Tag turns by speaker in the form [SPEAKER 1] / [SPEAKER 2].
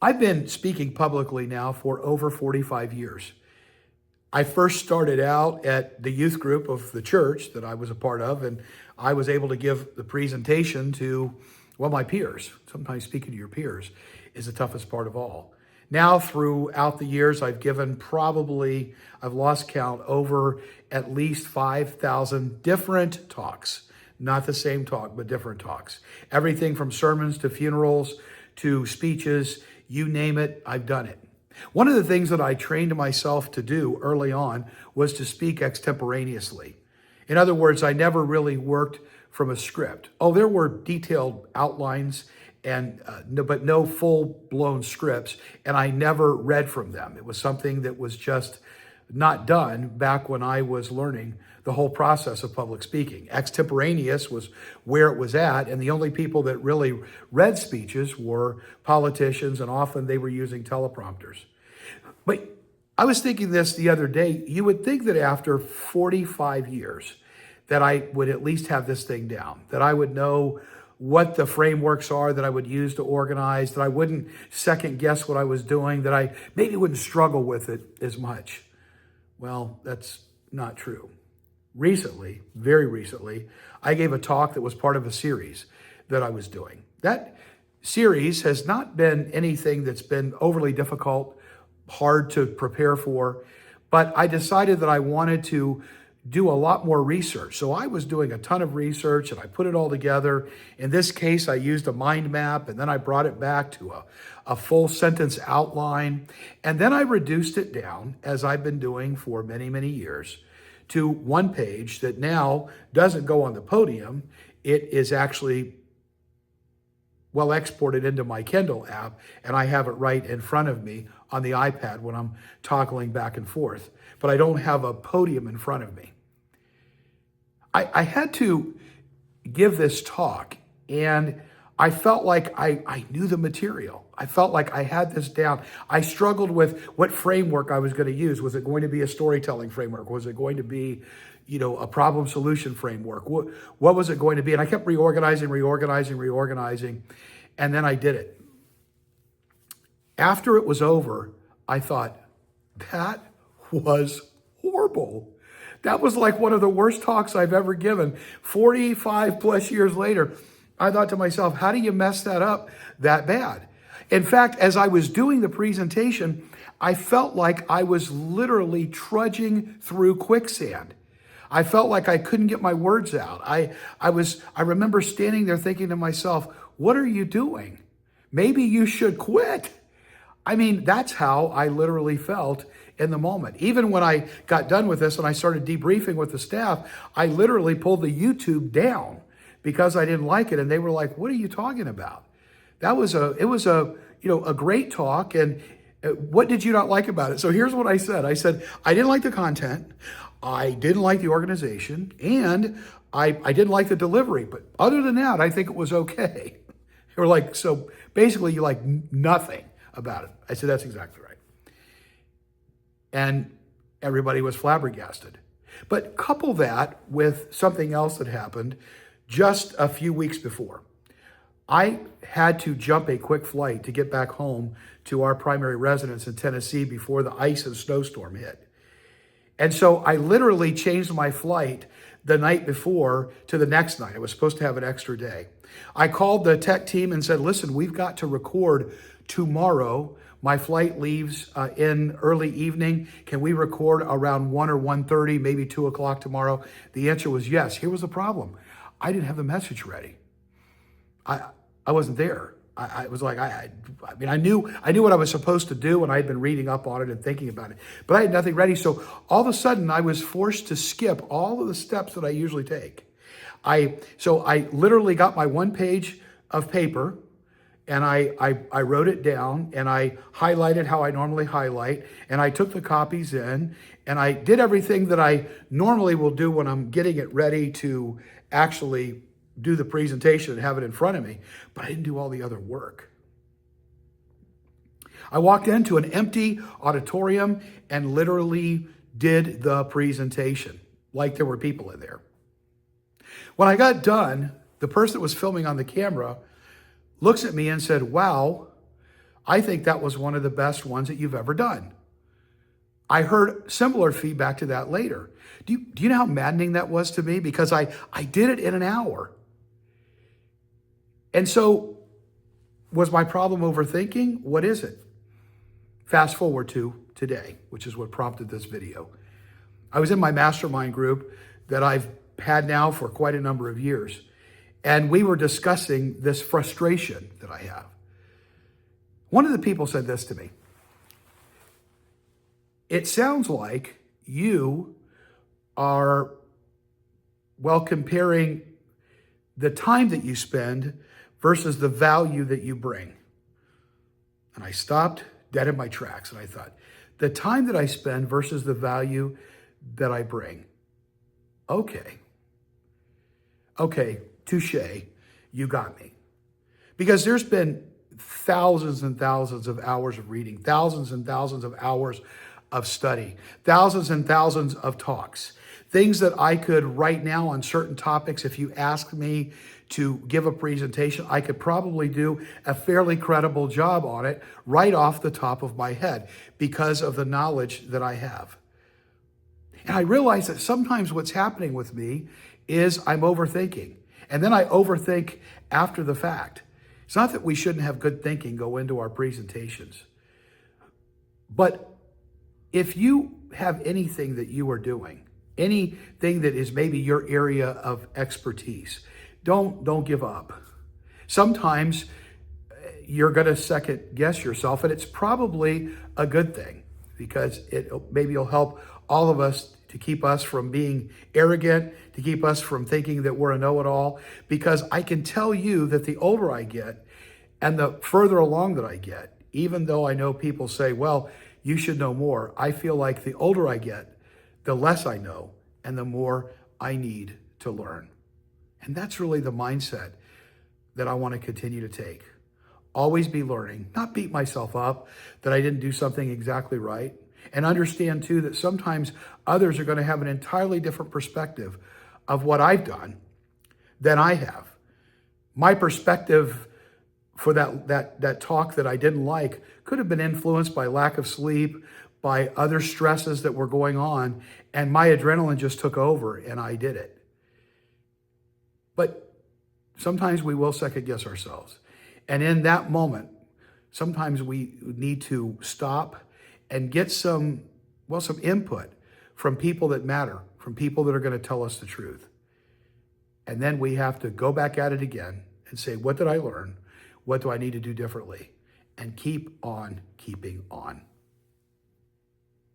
[SPEAKER 1] I've been speaking publicly now for over 45 years. I first started out at the youth group of the church that I was a part of, and I was able to give the presentation to, well, my peers. Sometimes speaking to your peers is the toughest part of all. Now, throughout the years, I've given probably, I've lost count, over at least 5,000 different talks. Not the same talk, but different talks. Everything from sermons to funerals to speeches, you name it, I've done it. One of the things that I trained myself to do early on was to speak extemporaneously. In other words, I never really worked from a script. Oh, there were detailed outlines but no full-blown scripts, and I never read from them. It was something that was just not done back when I was learning the whole process of public speaking. Extemporaneous was where it was at, and the only people that really read speeches were politicians, and often they were using teleprompters. But I was thinking this the other day. You would think that after 45 years that I would at least have this thing down, that I would know what the frameworks are that I would use to organize, that I wouldn't second guess what I was doing, that I maybe wouldn't struggle with it as much. Well, that's not true. Recently, very recently, I gave a talk that was part of a series that I was doing. That series has not been anything that's been overly difficult, hard to prepare for, but I decided that I wanted to do a lot more research. So I was doing a ton of research and I put it all together. In this case, I used a mind map, and then I brought it back to a full sentence outline. And then I reduced it down, as I've been doing for many, many years, to one page that now doesn't go on the podium. It is actually well exported into my Kindle app, and I have it right in front of me on the iPad when I'm toggling back and forth. But I don't have a podium in front of me. I had to give this talk, and I felt like I knew the material. I felt like I had this down. I struggled with what framework I was going to use. Was it going to be a storytelling framework? Was it going to be, a problem solution framework? What was it going to be? And I kept reorganizing, and then I did it. After it was over, I thought, that was horrible. That was like one of the worst talks I've ever given. 45 plus years later, I thought to myself, how do you mess that up that bad? In fact, as I was doing the presentation, I felt like I was literally trudging through quicksand. I felt like I couldn't get my words out. I remember standing there thinking to myself, what are you doing? Maybe you should quit. I mean, that's how I literally felt in the moment. Even when I got done with this and I started debriefing with the staff, I literally pulled the YouTube down because I didn't like it. And they were like, what are you talking about? It was a great talk. And what did you not like about it? So here's what I said. I said, I didn't like the content. I didn't like the organization, and I didn't like the delivery. But other than that, I think it was okay. They were like, so basically you like nothing about it. I said, that's exactly right. And everybody was flabbergasted. But couple that with something else that happened just a few weeks before. I had to jump a quick flight to get back home to our primary residence in Tennessee before the ice and snowstorm hit. And so I literally changed my flight the night before to the next night. I was supposed to have an extra day. I called the tech team and said, listen, we've got to record tomorrow. My flight leaves in early evening. Can we record around 1 or 1:30, maybe 2 o'clock tomorrow? The answer was yes. Here was the problem. I didn't have the message ready. I wasn't there. I was like, I knew what I was supposed to do, and I'd been reading up on it and thinking about it, but I had nothing ready. So all of a sudden I was forced to skip all of the steps that I usually take. So I literally got my one page of paper, and I wrote it down, and I highlighted how I normally highlight, and I took the copies in, and I did everything that I normally will do when I'm getting it ready to actually do the presentation and have it in front of me, but I didn't do all the other work. I walked into an empty auditorium and literally did the presentation like there were people in there. When I got done, the person that was filming on the camera looks at me and said, wow, I think that was one of the best ones that you've ever done. I heard similar feedback to that later. Do you know how maddening that was to me? Because I did it in an hour. And so, was my problem overthinking? What is it? Fast forward to today, which is what prompted this video. I was in my mastermind group that I've had now for quite a number of years. And we were discussing this frustration that I have. One of the people said this to me. It sounds like you are, well, comparing the time that you spend versus the value that you bring. And I stopped dead in my tracks and I thought, the time that I spend versus the value that I bring. Okay, touche, you got me. Because there's been thousands and thousands of hours of reading, thousands and thousands of hours of study, thousands and thousands of talks, things that I could right now on certain topics, if you ask me to give a presentation, I could probably do a fairly credible job on it right off the top of my head because of the knowledge that I have. And I realize that sometimes what's happening with me is I'm overthinking. And then I overthink after the fact. It's not that we shouldn't have good thinking go into our presentations. But if you have anything that you are doing, anything that is maybe your area of expertise, don't give up. Sometimes you're going to second guess yourself, and it's probably a good thing because maybe it'll help all of us to keep us from being arrogant, to keep us from thinking that we're a know-it-all. Because I can tell you that the older I get and the further along that I get, even though I know people say, well, you should know more, I feel like the older I get, the less I know and the more I need to learn. And that's really the mindset that I want to continue to take. Always be learning, not beat myself up that I didn't do something exactly right. And understand too that sometimes others are going to have an entirely different perspective of what I've done than I have. My perspective for that talk that I didn't like could have been influenced by lack of sleep, by other stresses that were going on, and my adrenaline just took over and I did it. But sometimes we will second guess ourselves. And in that moment, sometimes we need to stop and get some input from people that matter, from people that are going to tell us the truth. And then we have to go back at it again and say, what did I learn? What do I need to do differently? And keep on keeping on.